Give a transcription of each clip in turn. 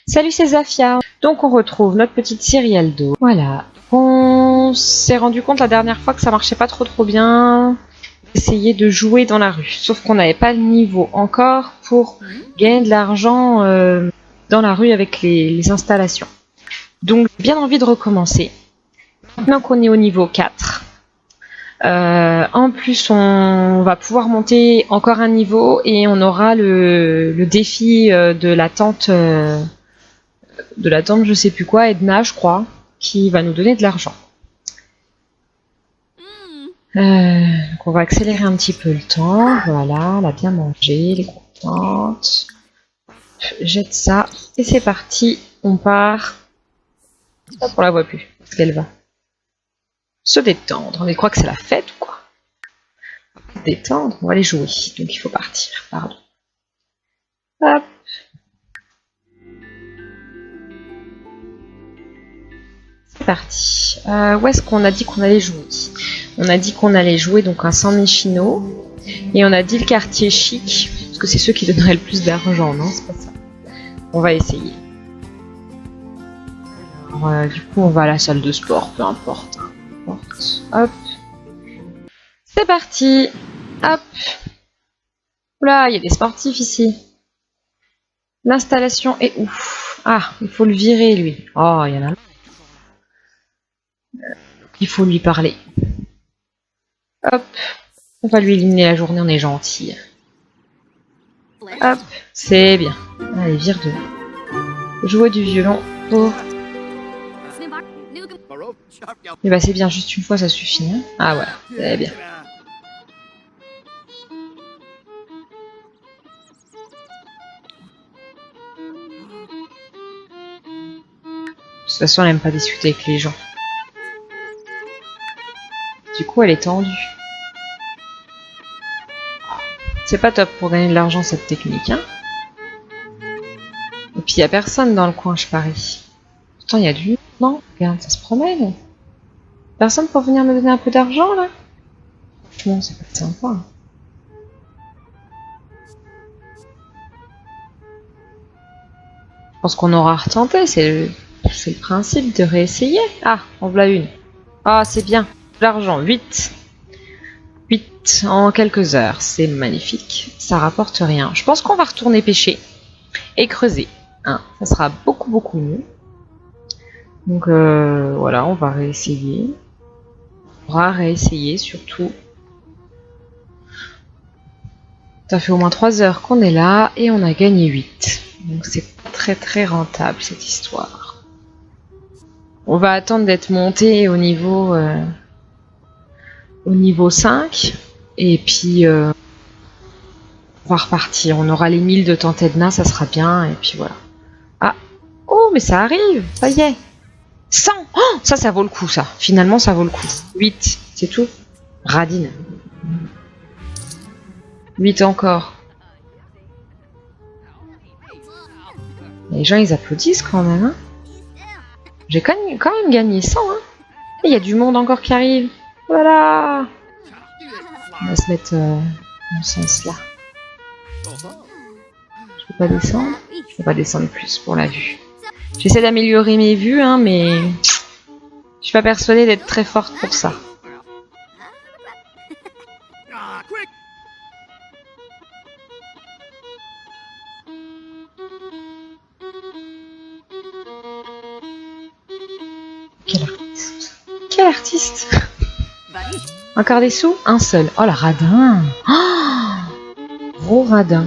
Salut, c'est Zafia. Donc on retrouve notre petite Cyrielle d'eau. Voilà. On s'est rendu compte la dernière fois que ça marchait pas trop bien d'essayer de jouer dans la rue. Sauf qu'on n'avait pas le niveau encore pour gagner de l'argent dans la rue avec les installations. Donc j'ai bien envie de recommencer. Maintenant qu'on est au niveau 4. En plus, on va pouvoir monter encore un niveau et on aura le défi de la tante, je sais plus quoi, Edna, je crois, qui va nous donner de l'argent. Donc on va accélérer un petit peu le temps. Voilà, elle a bien mangé, elle est contente. Jette ça et c'est parti. On part. Hop, on la voit plus. Où est-ce qu'elle va? Se détendre. On croit que c'est la fête ou quoi? Se détendre, on va aller jouer. Donc il faut partir. Pardon. Hop. C'est parti. Où est-ce qu'on a dit qu'on allait jouer? On a dit qu'on allait jouer donc à San Myshuno. Et on a dit le quartier chic. Parce que c'est ceux qui donneraient le plus d'argent, non? C'est pas ça. On va essayer. Alors, du coup, on va à la salle de sport, peu importe. Hop. C'est parti. Hop. Oula, il y a des sportifs ici. L'installation est ouf. Ah, il faut le virer, lui. Oh, il y en a. Il faut lui parler. Hop. On va lui éliminer la journée, on est gentil. Hop. C'est bien. Allez, vire de là. Jouer du violon pour... Et bah c'est bien, juste une fois ça suffit. Hein. Ah ouais, c'est bien. De toute façon, elle aime pas discuter avec les gens. Du coup, elle est tendue. C'est pas top pour gagner de l'argent cette technique. Hein. Et puis il y a personne dans le coin, je parie. Pourtant, il y a du... Non, regarde, ça se promène. Personne pour venir me donner un peu d'argent, là? Franchement, c'est pas sympa. Je pense qu'on aura retenté, c'est le principe de réessayer. Ah, en voilà une. Ah, c'est bien. L'argent, 8. 8 en quelques heures, c'est magnifique. Ça rapporte rien. Je pense qu'on va retourner pêcher et creuser. Hein, ça sera beaucoup mieux. Donc voilà, on va réessayer. On va réessayer surtout. Ça fait au moins 3 heures qu'on est là et on a gagné 8. Donc c'est très rentable cette histoire. On va attendre d'être monté au niveau 5 et puis on va repartir. On aura les 1000 de Tante Edna, ça sera bien et puis voilà. Ah, oh mais ça arrive, ça y est. 100 oh, ça vaut le coup, ça. Finalement, ça vaut le coup. 8, c'est tout. Radine. 8 encore. Les gens, ils applaudissent quand même. Hein. J'ai quand même gagné 100. Hein. Et il y a du monde encore qui arrive. Voilà. On va se mettre dans ce sens-là. Je peux pas descendre. Je peux pas descendre plus pour la vue. J'essaie d'améliorer mes vues, hein, mais je suis pas persuadée d'être très forte pour ça. Quel artiste. Quel artiste. Encore des sous? Un seul. Oh, la radin. Oh, gros radin.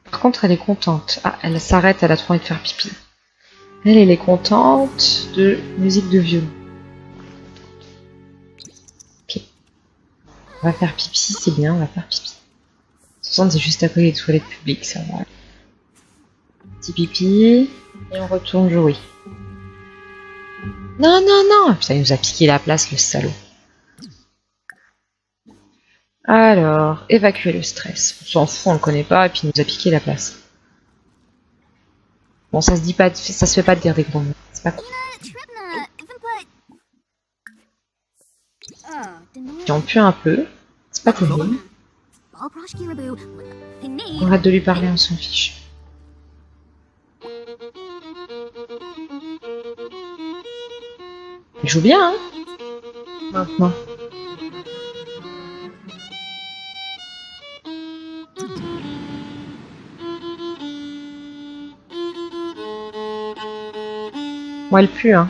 Par contre, elle est contente. Ah, elle s'arrête, elle a trop envie de faire pipi. Elle est contente de musique de violon. Ok. On va faire pipi, c'est bien, on va faire pipi. De toute façon, c'est juste à côté des toilettes publiques, ça va. Petit pipi, et on retourne jouer. Non! Putain, il nous a piqué la place, le salaud. Alors, évacuer le stress. On s'en fout, on le connaît pas, et puis il nous a piqué la place. Bon, ça se dit pas, ça se fait pas de dire des gros mots. C'est pas cool. J'en pue un peu. C'est pas terrible. On arrête de lui parler, on s'en fiche. Il joue bien, hein, maintenant. Moi, elle pue, hein.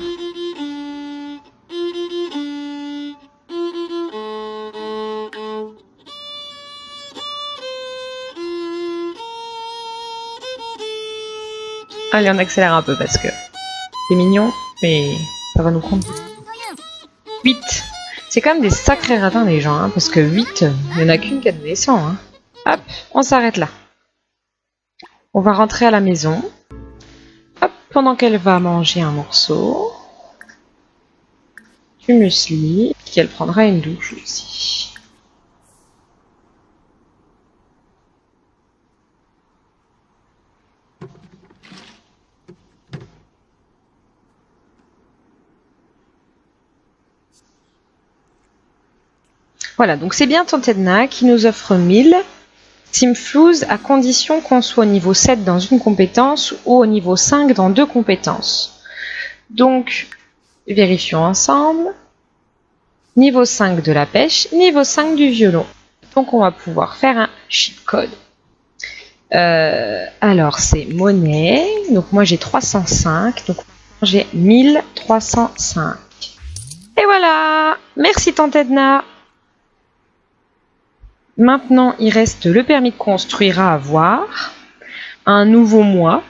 Allez, on accélère un peu parce que c'est mignon, mais ça va nous prendre 8. C'est quand même des sacrés ratins, les gens, hein, parce que 8, il n'y en a qu'une qui a descend. Hein. Hop, on s'arrête là. On va rentrer à la maison. Hop, pendant qu'elle va manger un morceau du muesli, et qu'elle prendra une douche aussi. Voilà, donc c'est bien Tante Edna qui nous offre 1000 Simflouz à condition qu'on soit au niveau 7 dans une compétence ou au niveau 5 dans 2 compétences. Donc, vérifions ensemble. Niveau 5 de la pêche, niveau 5 du violon. Donc on va pouvoir faire un cheat code. Alors c'est monnaie, donc moi j'ai 305, donc j'ai 1305. Et voilà, merci Tante Edna. Maintenant, il reste le permis de construire à avoir, un nouveau mois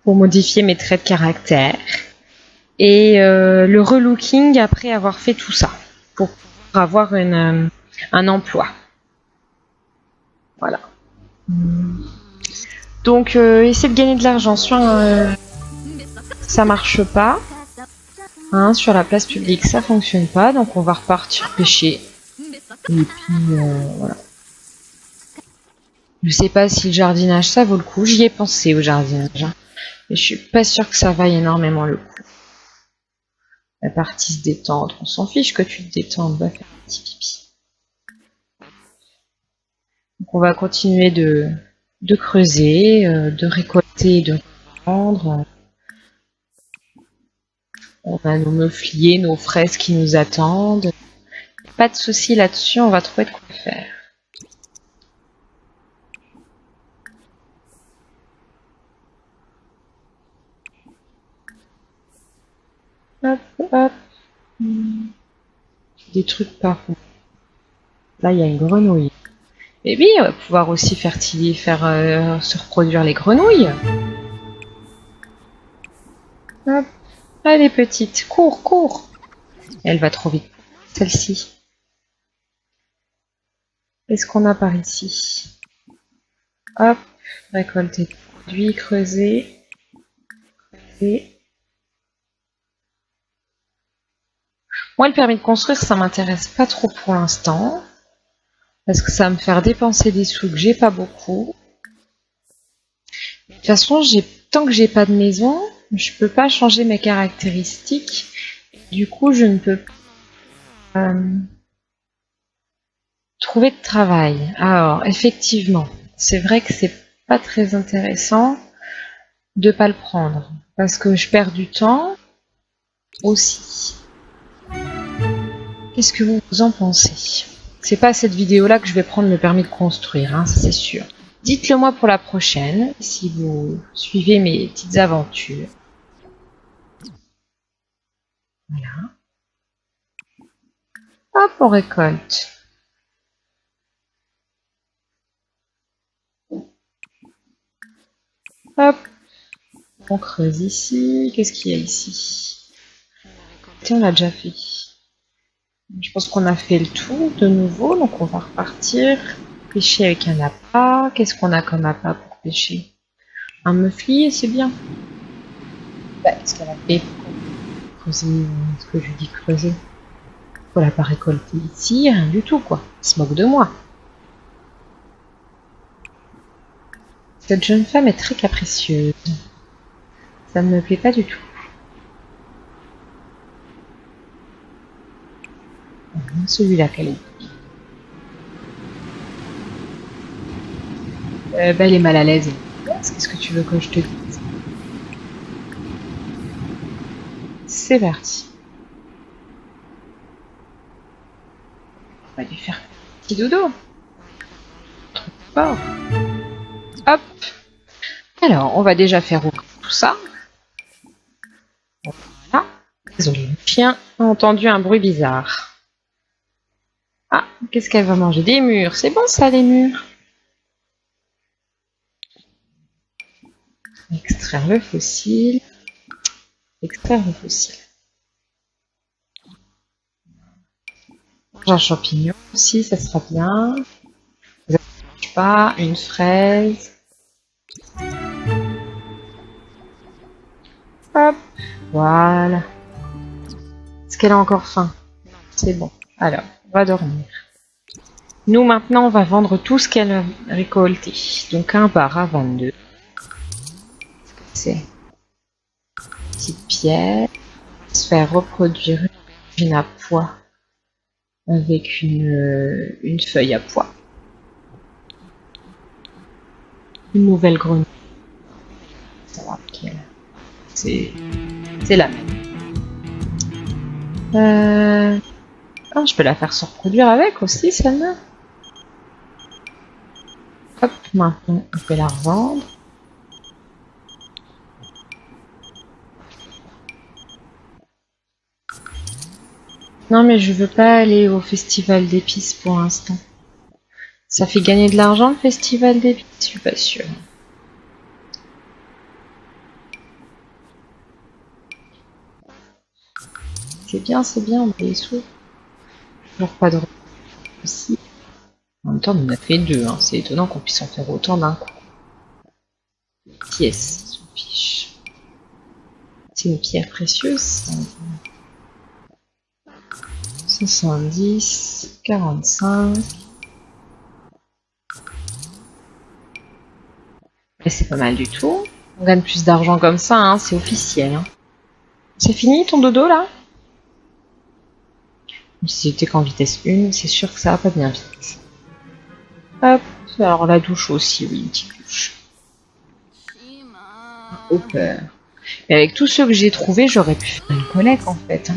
pour modifier mes traits de caractère et le relooking après avoir fait tout ça pour avoir un emploi. Voilà. Donc, essayer de gagner de l'argent sur ça marche pas. Hein, sur la place publique, ça fonctionne pas, donc on va repartir pêcher. Et puis, voilà. Je sais pas si le jardinage ça vaut le coup. J'y ai pensé au jardinage. Hein. Mais je suis pas sûre que ça vaille énormément le coup. La partie se détendre. On s'en fiche que tu te détendes. Va faire un petit pipi. Donc on va continuer de creuser, de récolter, de revendre. On a nos meufliers, nos fraises qui nous attendent. Pas de souci là-dessus, on va trouver de quoi faire. Hop, hop. Des trucs par où. Là, il y a une grenouille. Et oui, on va pouvoir aussi faire se reproduire les grenouilles. Hop. Elle est petite. Cours, cours. Elle va trop vite. Celle-ci. Qu'est-ce qu'on a par ici? Hop. Récolter des produits, creuser. Creuser. Moi, le permis de construire, ça m'intéresse pas trop pour l'instant. Parce que ça va me faire dépenser des sous que j'ai pas beaucoup. De toute façon, tant que j'ai pas de maison, je peux pas changer mes caractéristiques. Du coup, je ne peux pas trouver de travail. Alors, effectivement, c'est vrai que c'est pas très intéressant de pas le prendre. Parce que je perds du temps aussi. Qu'est-ce que vous en pensez? C'est pas cette vidéo-là que je vais prendre le permis de construire, hein, ça c'est sûr. Dites-le moi pour la prochaine, si vous suivez mes petites aventures. Voilà. Hop, on récolte. Hop. On creuse ici. Qu'est-ce qu'il y a ici? On l'a déjà fait. Je pense qu'on a fait le tour de nouveau, donc on va repartir. Pêcher avec un appât. Qu'est-ce qu'on a comme appât pour pêcher? Un meuflier, c'est bien. Bah, qu'est-ce qu'elle a fait pour creuser? Ce que je lui dis creuser. On l'a pas récolté ici, rien du tout quoi. Elle se moque de moi. Cette jeune femme est très capricieuse. Ça ne me plaît pas du tout. Celui-là qu'elle est. Bah, elle est mal à l'aise. Qu'est-ce que tu veux que je te dise? C'est parti. On va lui faire un petit dodo. Trop fort. Hop. Alors, on va déjà faire ouvrir tout ça. Voilà. Désolé, le chien a entendu un bruit bizarre. Ah, qu'est-ce qu'elle va manger? Des mûres. C'est bon ça, les mûres. Extraire le fossile. Extraire le fossile. Un champignon aussi, ça sera bien. Vous n'avez pas une fraise. Hop, voilà. Est-ce qu'elle a encore faim? C'est bon. Alors, on va dormir. Nous, maintenant, on va vendre tout ce qu'elle a récolté. Donc, un bar à 22. C'est petite pierre. Se faire reproduire une à pois avec une feuille à pois. Une nouvelle grenouille. Ça va, c'est la même. Ah, je peux la faire se reproduire avec aussi, celle-là. Hop, maintenant, on peut la revendre. Non, mais je veux pas aller au festival d'épices pour l'instant. Ça fait gagner de l'argent, le festival d'épices? Je suis pas sûre. C'est bien, on a des sous. Toujours pas de revenus aussi. En même temps, on en a fait deux. Hein. C'est étonnant qu'on puisse en faire autant d'un coup. Pièce, s'en fiche. C'est une pierre précieuse. 70, 45. Et c'est pas mal du tout. On gagne plus d'argent comme ça, hein, c'est officiel. Hein. C'est fini ton dodo là? Si c'était qu'en vitesse 1, c'est sûr que ça va pas bien vite. Hop, alors la douche aussi, oui, une petite douche. Hopper. Et avec tous ceux que j'ai trouvés, j'aurais pu faire une collecte en fait. Hein.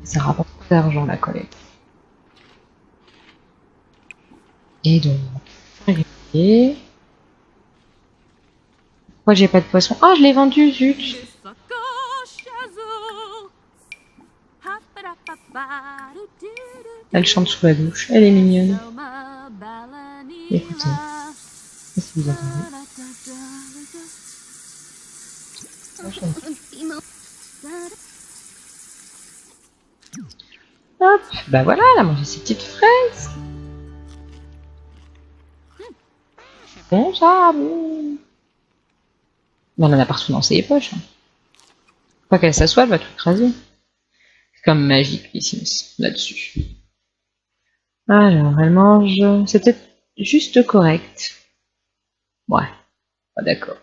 Ça rapporte beaucoup d'argent la collecte. Et donc, arrivé. Pourquoi j'ai pas de poisson? Ah, je l'ai vendu, zut! Elle chante sous la douche, elle est mignonne. Écoutez, qu'est-ce que vous entendez? Hop, bah voilà, elle a mangé ses petites fraises. Bon, ça, bon. Mais on en a partout dans ses poches. Hein. Pas qu'elle s'assoit, elle va tout écraser. C'est comme magique, les Sims, là-dessus. Alors, elle mange... C'était juste correct. Ouais, pas d'accord.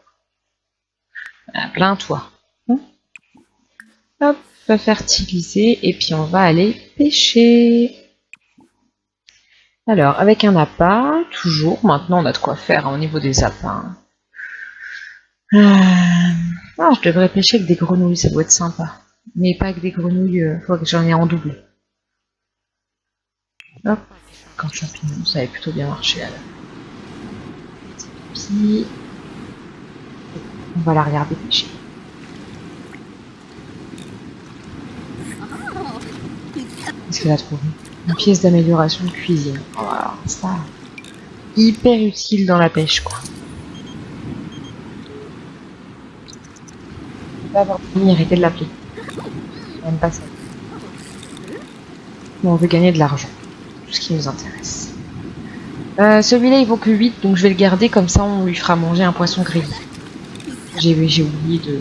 Plains-toi. Hein? Hop, on va fertiliser et puis on va aller pêcher. Alors, avec un appât, toujours. Maintenant, on a de quoi faire hein, au niveau des appâts. Ah, je devrais pêcher avec des grenouilles, ça doit être sympa. Mais pas avec des grenouilles, faut que j'en ai en double. Hop, quand champignon, ça avait plutôt bien marché alors. Puis, on va la regarder pêcher. Qu'est-ce qu'elle a trouvé? Une pièce d'amélioration de cuisine. Voilà, ça. Hyper utile dans la pêche, quoi. On va avoir arrêtez de l'appeler. Même pas ça. Bon, on veut gagner de l'argent. Tout ce qui nous intéresse. Celui-là, il vaut que 8, donc je vais le garder, comme ça on lui fera manger un poisson grillé. J'ai oublié de...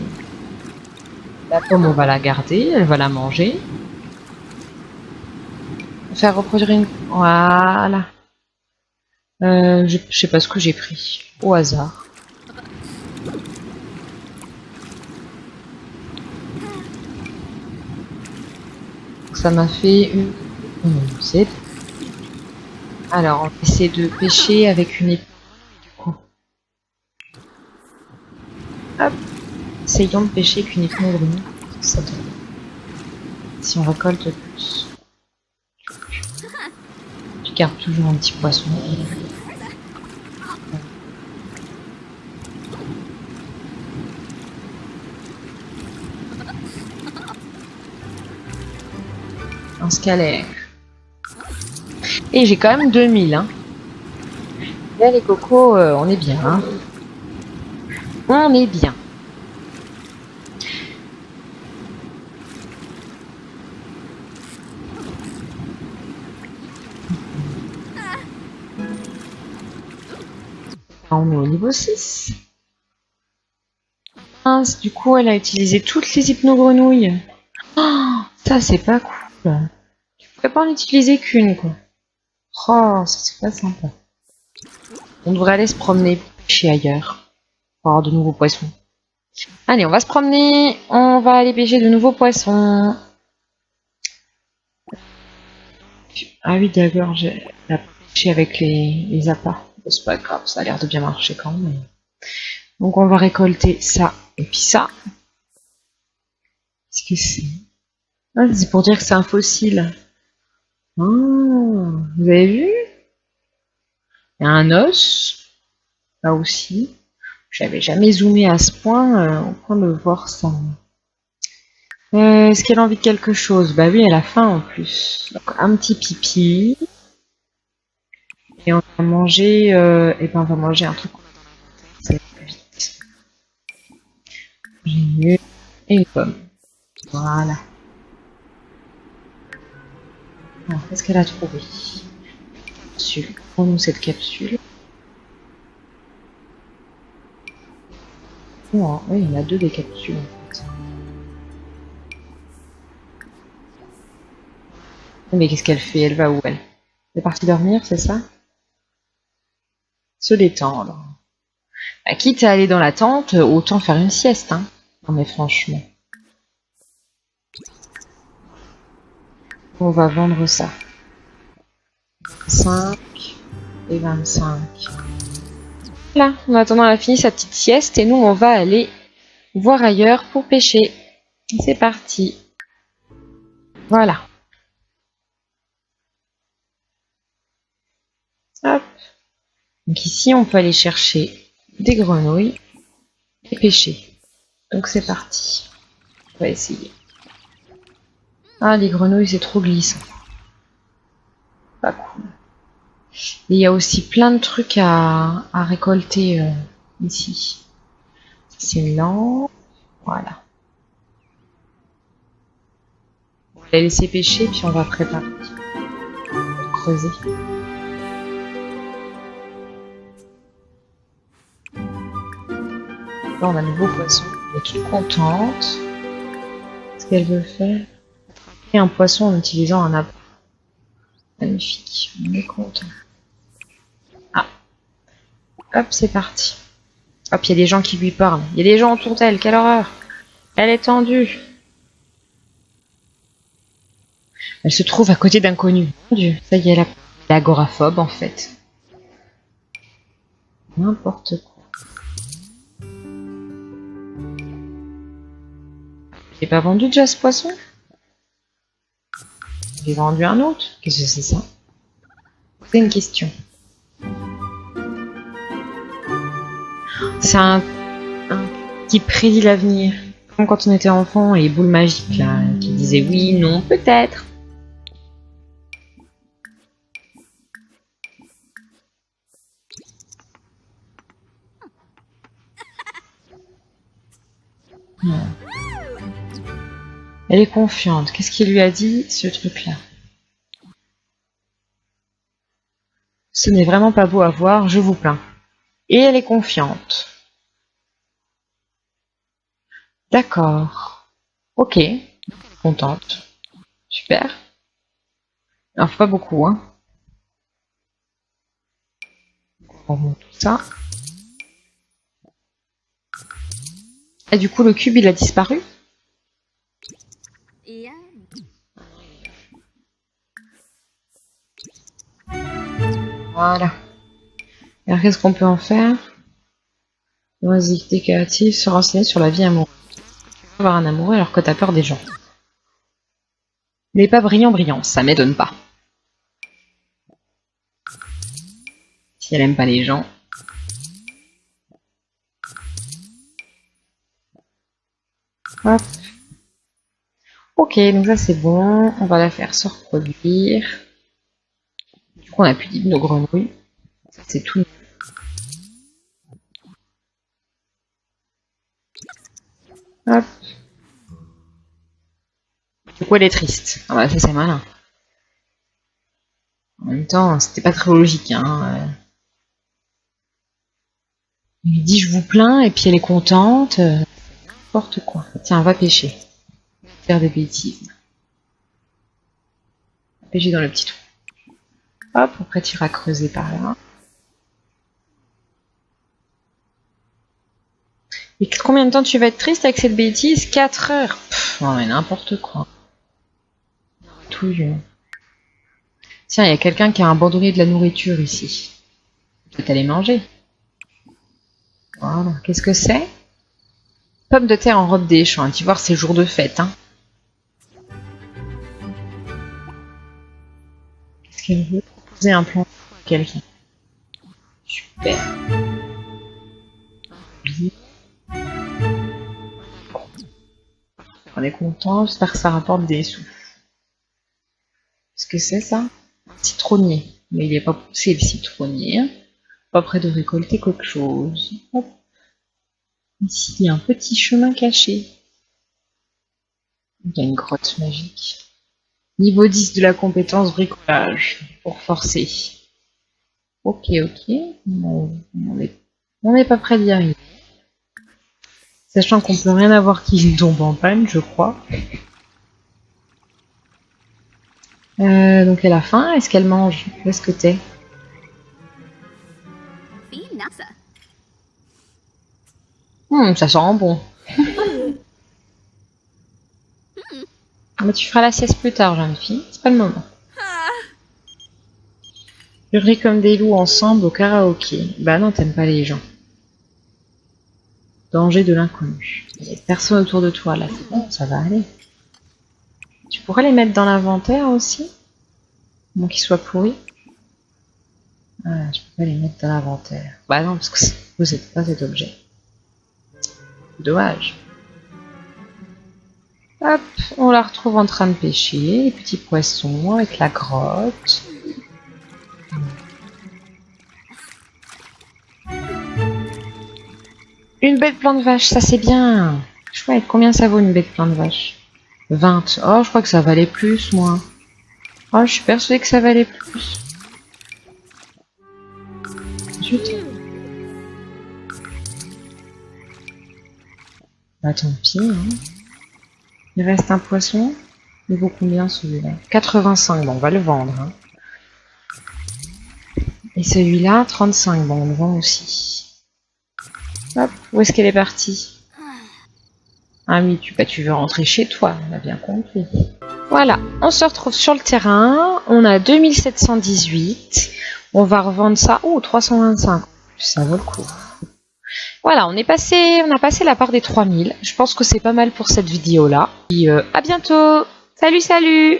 La pomme, on va la garder, elle va la manger. Faire reproduire une... Voilà. Je sais pas ce que j'ai pris. Au hasard. Ça m'a fait une... Alors, on va essayer de pêcher avec une épée. Hop. Essayons de pêcher qu'une hypnogrenouille. Ça donne. Si on récolte plus. Tu gardes toujours un petit poisson. Un scalaire. Et j'ai quand même 2000. Hein. Là, les cocos, on est bien. Hein. On est bien. On est au niveau 6. Mince, du coup, elle a utilisé toutes les hypnogrenouilles. Oh, ça, c'est pas cool. Tu pourrais pas en utiliser qu'une, quoi. Oh, ça, c'est pas sympa. On devrait aller se promener pêcher ailleurs. Pour avoir de nouveaux poissons. Allez, on va se promener. On va aller pêcher de nouveaux poissons. Ah oui, d'accord, j'ai pêché avec les appâts. C'est pas grave, ça a l'air de bien marcher quand même. Donc on va récolter ça et puis ça. Qu'est-ce que c'est? Ah, c'est pour dire que c'est un fossile. Oh, vous avez vu? Il y a un os. Là aussi. J'avais jamais zoomé à ce point, au point de voir ça. Est-ce qu'elle a envie de quelque chose? Bah oui, elle a faim en plus. Donc, un petit pipi. Et on va manger, et ben on va manger un truc. C'est vite. J'ai et une pomme. Voilà. Alors, qu'est-ce qu'elle a trouvé? Capsule. Prends-nous cette capsule. Oh, oui, il y en a deux des capsules en fait. Mais qu'est-ce qu'elle fait? Elle va où elle? Elle est partie dormir, c'est ça? Se détendre. Bah, quitte à aller dans la tente, autant faire une sieste, hein. Non mais franchement. On va vendre ça. 5 et 25. Là, en attendant, elle a fini sa petite sieste et nous, on va aller voir ailleurs pour pêcher. C'est parti. Voilà. Hop. Donc ici, on peut aller chercher des grenouilles et pêcher. Donc c'est parti. On va essayer. Ah, les grenouilles, c'est trop glissant. Pas cool. Et il y a aussi plein de trucs à récolter ici. C'est lent. Voilà. On va les laisser pêcher, puis on va préparer. Creuser. Là, on a un nouveau poisson. Elle est toute contente. Qu'est-ce qu'elle veut faire? Attraper un poisson en utilisant un appât. Magnifique. On est content. Ah. Hop, c'est parti. Hop, il y a des gens qui lui parlent. Il y a des gens autour d'elle. Quelle horreur. Elle est tendue. Elle se trouve à côté d'inconnus. Mon Dieu, ça y est, elle est agoraphobe en fait. N'importe quoi. J'ai pas vendu déjà ce poisson? J'ai vendu un autre? Qu'est-ce que c'est ça? C'est une question. C'est un qui prédit l'avenir. Comme quand on était enfant et les boules magiques là, qui disaient oui, non, peut-être. Elle est confiante. Qu'est-ce qu'il lui a dit, ce truc-là? Ce n'est vraiment pas beau à voir, je vous plains. Et elle est confiante. D'accord. Ok. Contente. Super. Alors, pas beaucoup, hein. On remonte tout ça. Et du coup, le cube, il a disparu? Voilà. Alors, qu'est-ce qu'on peut en faire? Loisirs décoratifs, se renseigner sur la vie amoureuse. Avoir un amoureux alors que t'as peur des gens. Il n'est pas brillant, ça m'étonne pas. Si elle aime pas les gens. Hop. Ok, donc ça c'est bon. On va la faire se reproduire. Du coup, on a plus d'hypno-grenouille. Ça c'est tout. Hop. Du coup, elle est triste. Ah bah ça c'est malin. En même temps, c'était pas très logique, hein. Il lui dit je vous plains et puis elle est contente. N'importe quoi. Tiens, va pêcher. Faire des bêtises. Pêcher dans le petit trou. Hop, après tu iras creuser par là. Et combien de temps tu vas être triste avec cette bêtise? 4 heures. Pff, non mais n'importe quoi. Tout. Tiens, il y a quelqu'un qui a abandonné de la nourriture ici. Peut-être aller manger. Voilà. Qu'est-ce que c'est? Pomme de terre en robe des champs. Tu vois, c'est jour de fête. Hein. Qu'est-ce qu'elle veut? Proposer un plan à quelqu'un. Super. On est content. J'espère que ça rapporte des sous. Qu'est-ce que c'est ça? Un citronnier. Mais il n'est pas poussé le citronnier. Pas près de récolter quelque chose. Hop. Ici, il y a un petit chemin caché. Il y a une grotte magique. Niveau 10 de la compétence bricolage. Pour forcer. Ok, ok. On n'est pas près d'y arriver. Sachant qu'on peut rien avoir qui tombe en panne, je crois. Donc elle a faim. Est-ce qu'elle mange? Où est-ce que t'es? Ça sent bon. Mais tu feras la sieste plus tard, jeune fille. C'est pas le moment. Hurler comme des loups ensemble au karaoké. Bah non, t'aimes pas les gens. Danger de l'inconnu. Il y a personne autour de toi là. C'est bon, ça va aller. Tu pourrais les mettre dans l'inventaire aussi? Bon, qu'ils soient pourris. Ah, je peux pas les mettre dans l'inventaire. Bah non, parce que vous n'êtes pas cet objet. Dommage. Hop, on la retrouve en train de pêcher, les petits poissons avec la grotte. Une belle plante vache, ça c'est bien. Chouette, combien ça vaut une belle plante vache? 20. Oh, je crois que ça valait plus, moi. Oh, je suis persuadée que ça valait plus. Zut. Bah tant pis, hein. Il reste un poisson. Il vaut combien celui-là? 85, bon on va le vendre. Hein. Et celui-là, 35, bon on le vend aussi. Hop, où est-ce qu'elle est partie? Ah oui, tu veux rentrer chez toi, on a bien compris. Voilà, on se retrouve sur le terrain, on a 2718, on va revendre ça, 325, ça vaut le coup. Voilà, on a passé la part des 3000, je pense que c'est pas mal pour cette vidéo là. Et à bientôt, salut salut.